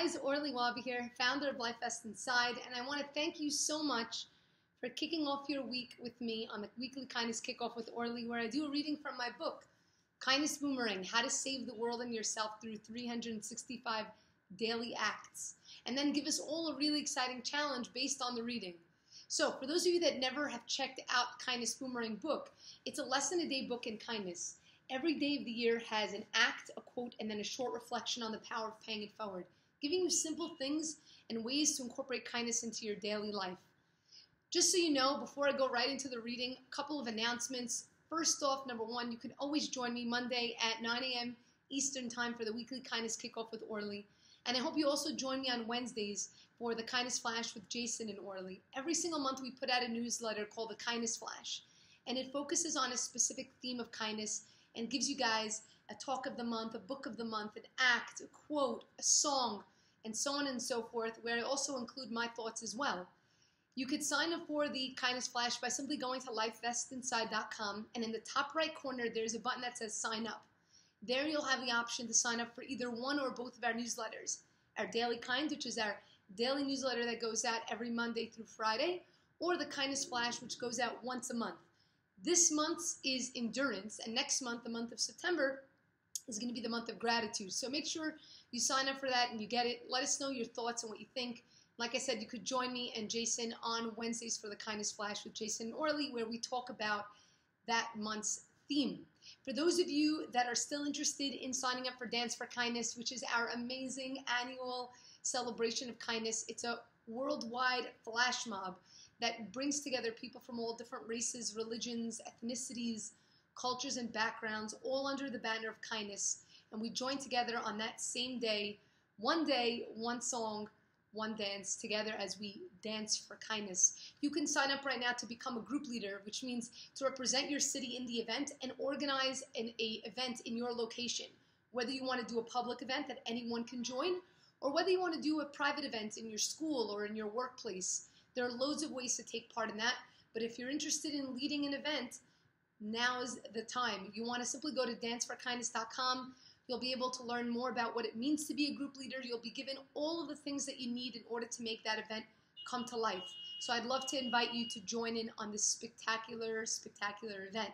guys, Orly here, founder of LifeVestInside, and I want to thank you so much for kicking off your week with me on the weekly Kindness Kickoff with Orly, where I do a reading from my book, Kindness Boomerang, How to Save the World and Yourself Through 365 Daily Acts, and then give us all a really exciting challenge based on the reading. So for those of you that never have checked out Kindness Boomerang book, it's a lesson-a-day book in kindness. Every day of the year has an act, a quote, and then a short reflection on the power of paying it forward, giving you simple things and ways to incorporate kindness into your daily life. Just so you know, before I go right into the reading, a couple of announcements. First off, number one, you can always join me Monday at 9 a.m. Eastern Time for the weekly Kindness Kickoff with Orly. And I hope you also join me on Wednesdays for the Kindness Flash with Jason and Orly. Every single month we put out a newsletter called the Kindness Flash, and it focuses on a specific theme of kindness and gives you guys a talk of the month, a book of the month, an act, a quote, a song, and so on and so forth, where I also include my thoughts as well. You could sign up for the Kindness Flash by simply going to LifeVestInside.com, and in the top right corner there's a button that says sign up. There you'll have the option to sign up for either one or both of our newsletters. Our Daily Kind, which is our daily newsletter that goes out every Monday through Friday, or the Kindness Flash, which goes out once a month. This month's is Endurance, and next month, the month of September, is going to be the month of Gratitude. So make sure you sign up for that and you get it. Let us know your thoughts and what you think. Like I said, you could join me and Jason on Wednesdays for the Kindness Flash with Jason and Orly, where we talk about that month's theme. For those of you that are still interested in signing up for Dance for Kindness, which is our amazing annual celebration of kindness, it's a worldwide flash mob that brings together people from all different races, religions, ethnicities, cultures, and backgrounds, all under the banner of kindness. And we join together on that same day, one song, one dance, together as we dance for kindness. You can sign up right now to become a group leader, which means to represent your city in the event and organize an event in your location. Whether you want to do a public event that anyone can join, or whether you want to do a private event in your school or in your workplace. There are loads of ways to take part in that, but if you're interested in leading an event, now is the time. You want to simply go to danceforkindness.com. You'll be able to learn more about what it means to be a group leader. You'll be given all of the things that you need in order to make that event come to life. So I'd love to invite you to join in on this spectacular event.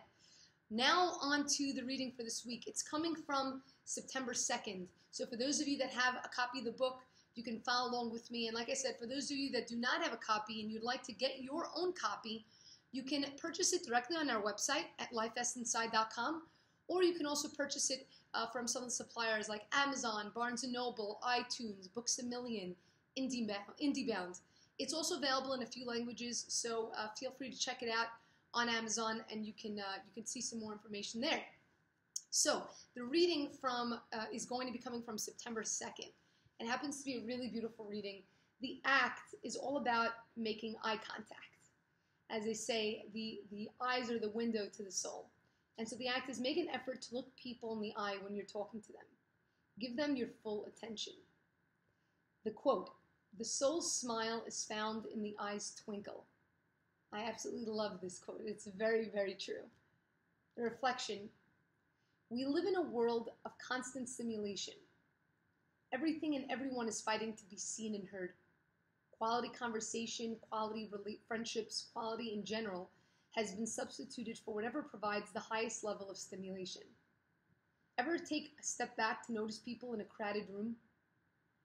Now on to the reading for this week. It's coming from September 2nd. So for those of you that have a copy of the book, you can follow along with me. And like I said, for those of you that do not have a copy and you'd like to get your own copy, you can purchase it directly on our website at LifeVestInside.com, or you can also purchase it from some of the suppliers like Amazon, Barnes & Noble, iTunes, Books A Million, IndieBound. It's also available in a few languages, so feel free to check it out on Amazon, and you can see some more information there. So the reading is going to be coming from September 2nd. It happens to be a really beautiful reading. The act is all about making eye contact. As they say, the eyes are the window to the soul. And so the act is make an effort to look people in the eye when you're talking to them. Give them your full attention. The quote, "The soul's smile is found in the eye's twinkle." I absolutely love this quote. It's very, very true. The reflection, we live in a world of constant stimulation. Everything and everyone is fighting to be seen and heard. Quality conversation, quality friendships, quality in general has been substituted for whatever provides the highest level of stimulation. Ever take a step back to notice people in a crowded room?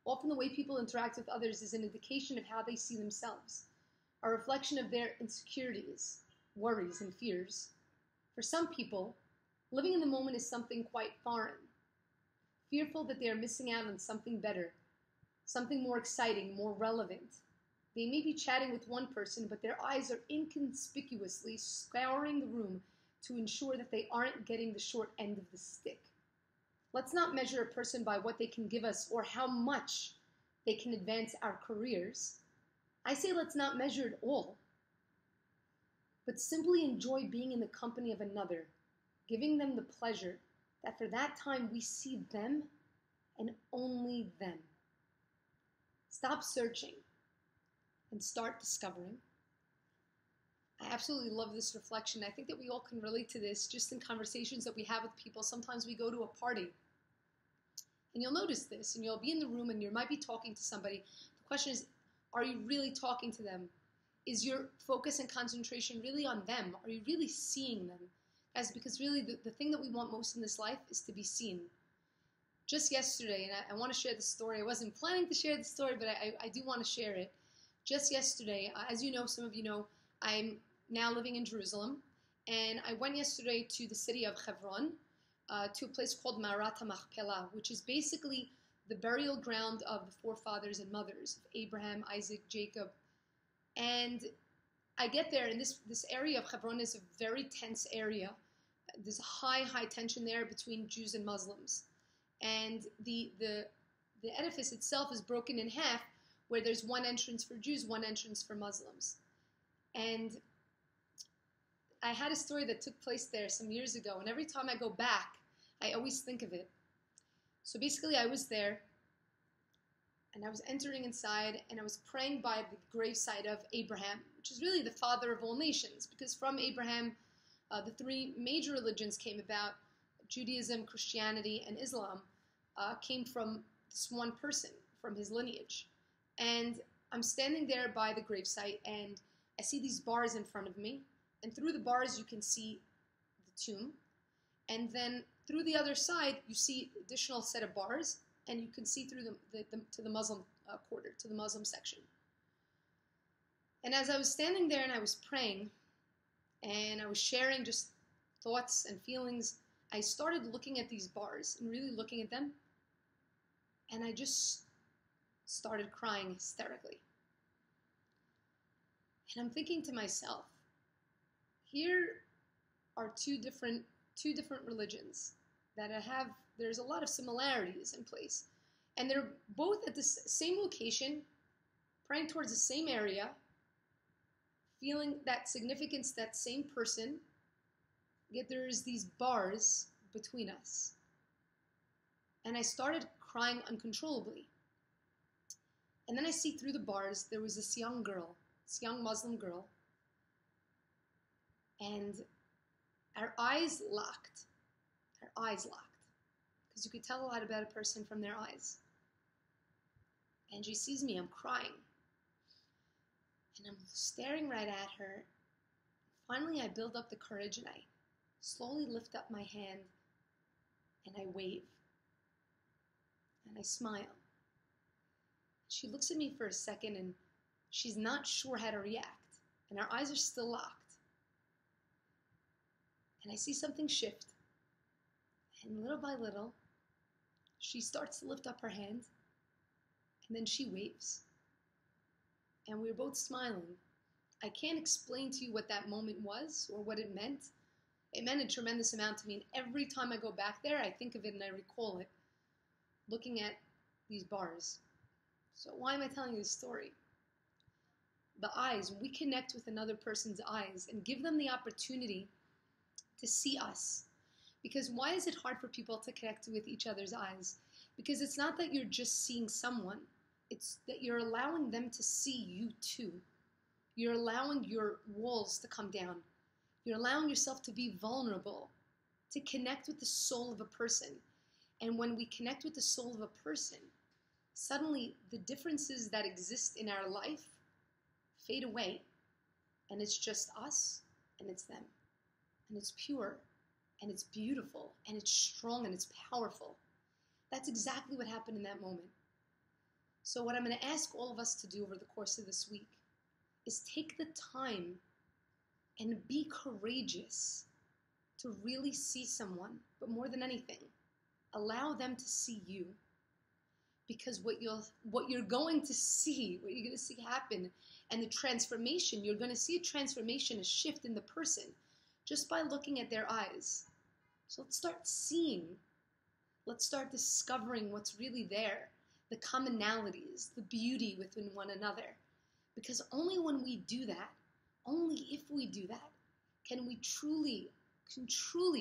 Often the way people interact with others is an indication of how they see themselves, a reflection of their insecurities, worries, and fears. For some people, living in the moment is something quite foreign, fearful that they are missing out on something better, something more exciting, more relevant. They may be chatting with one person, but their eyes are inconspicuously scouring the room to ensure that they aren't getting the short end of the stick. Let's not measure a person by what they can give us or how much they can advance our careers. I say let's not measure it all, but simply enjoy being in the company of another, giving them the pleasure that for that time we see them and only them. Stop searching and start discovering. I absolutely love this reflection. I think that we all can relate to this just in conversations that we have with people. Sometimes we go to a party And you'll notice this, and you'll be in the room and you might be talking to somebody. The question is, are you really talking to them? Is your focus and concentration really on them? Are you really seeing them? Guys, because really the thing that we want most in this life is to be seen. Just yesterday, and I want to share the story. I wasn't planning to share the story, but I do want to share it. Just yesterday, as you know, some of you know, I'm now living in Jerusalem. And I went yesterday to the city of Hebron, to a place called Marat HaMachpelah, which is basically the burial ground of the forefathers and mothers of Abraham, Isaac, Jacob. And I get there, and this area of Hebron is a very tense area. There's a high tension there between Jews and Muslims. And the edifice itself is broken in half, where there's one entrance for Jews, one entrance for Muslims. And I had a story that took place there some years ago, and every time I go back, I always think of it. So basically, I was there, and I was entering inside, and I was praying by the gravesite of Abraham, which is really the father of all nations, because from Abraham, the three major religions came about. Judaism, Christianity, and Islam came from this one person, from his lineage. And I'm standing there by the gravesite, and I see these bars in front of me, and through the bars you can see the tomb, and then through the other side you see additional set of bars, and you can see through to the Muslim quarter, to the Muslim section. And as I was standing there and I was praying, and I was sharing just thoughts and feelings, I started looking at these bars and really looking at them, and I just started crying hysterically. And I'm thinking to myself, here are two different religions that there's a lot of similarities in place. And they're both at the same location, praying towards the same area, feeling that significance, that same person, yet there's these bars between us. And I started crying uncontrollably. And then I see through the bars, there was this young girl, this young Muslim girl, and our eyes locked. Because you could tell a lot about a person from their eyes. And she sees me, I'm crying. And I'm staring right at her. Finally, I build up the courage and I slowly lift up my hand and I wave. And I smile. She looks at me for a second and she's not sure how to react. And our eyes are still locked. And I see something shift. And little by little, she starts to lift up her hand. And then she waves. And we're both smiling. I can't explain to you what that moment was or what it meant. It meant a tremendous amount to me. And every time I go back there, I think of it and I recall it, looking at these bars. So why am I telling you this story? The eyes, when we connect with another person's eyes and give them the opportunity to see us. Because why is it hard for people to connect with each other's eyes? Because it's not that you're just seeing someone. It's that you're allowing them to see you too. You're allowing your walls to come down. You're allowing yourself to be vulnerable, to connect with the soul of a person. And when we connect with the soul of a person, suddenly the differences that exist in our life fade away. And it's just us and it's them. And it's pure and it's beautiful and it's strong and it's powerful. That's exactly what happened in that moment. So what I'm going to ask all of us to do over the course of this week is take the time and be courageous to really see someone, but more than anything, allow them to see you. Because what you're going to see happen, and the transformation, you're going to see a transformation, a shift in the person, just by looking at their eyes. So let's start seeing. Let's start discovering what's really there, the commonalities, the beauty within one another. Because only when we do that, only if we do that, can we truly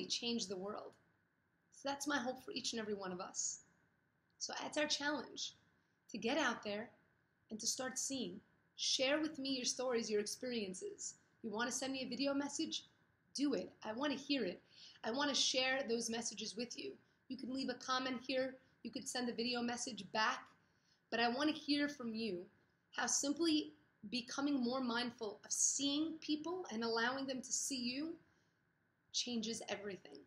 change the world. So that's my hope for each and every one of us. So that's our challenge, to get out there and to start seeing. Share with me your stories, your experiences. You want to send me a video message? Do it. I want to hear it. I want to share those messages with you. You can leave a comment here You could send a video message back. But I want to hear from you how simply becoming more mindful of seeing people and allowing them to see you changes everything.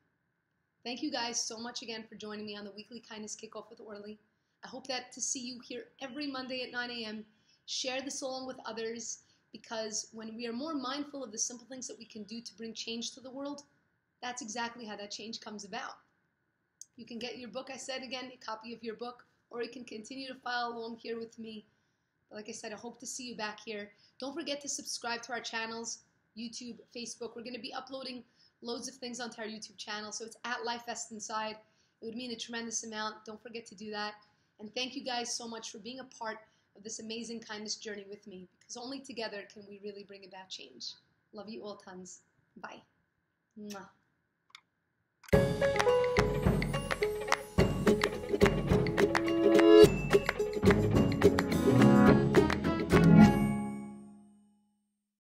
Thank you guys so much again for joining me on the weekly Kindness Kickoff with Orly. I hope that to see you here every Monday at 9 a.m. Share this along with others, because when we are more mindful of the simple things that we can do to bring change to the world, that's exactly how that change comes about. You can get your book, I said again, a copy of your book, or you can continue to follow along here with me. But like I said, I hope to see you back here. Don't forget to subscribe to our channels, YouTube, Facebook. We're going to be uploading loads of things onto our YouTube channel, so it's at LifeVestInside. It would mean a tremendous amount. Don't forget to do that. And thank you guys so much for being a part of this amazing kindness journey with me, because only together can we really bring about change. Love you all tons. Bye. Mwah.